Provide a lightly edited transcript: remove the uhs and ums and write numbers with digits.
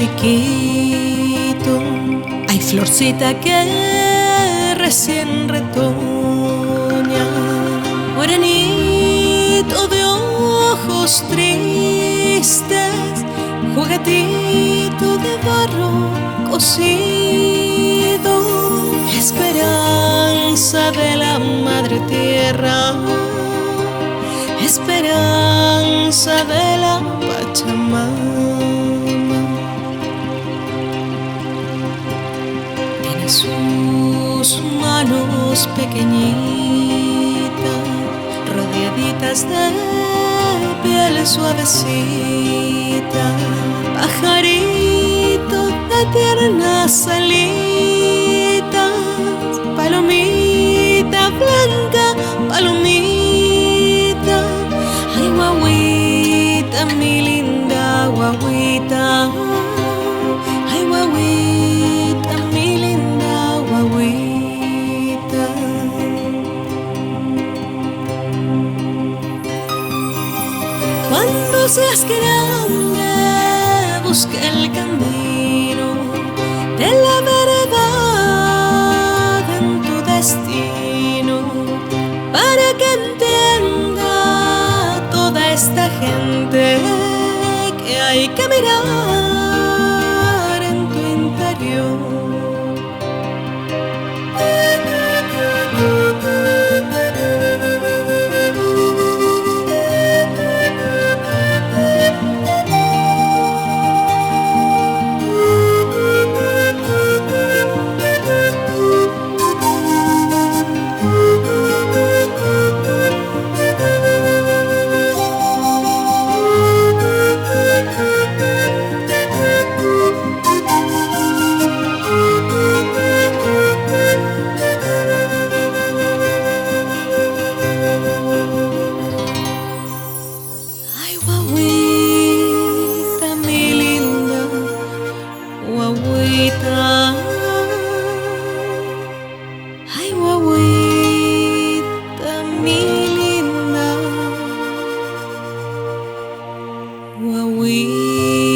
chiquito, hay florcita que recién retoña, morenito de ojos tristes, juguetito de barro cocido, esperanza de la madre tierra, esperanza de la Pachamama. Tiene sus manos pequeñitas, rodeaditas de piel suavecita, pajarito de tiernas alitas, palomita blanca, palomita. Ay, guaguita, mi linda guaguita. Ay, guaguita, mi linda guaguita. Cuando seas grande, busca el camino de la verdad en tu destino, para que entienda toda esta gente que hay que mirar en tu interior. Guaguita, ay, guaguita, mi linda guaguita.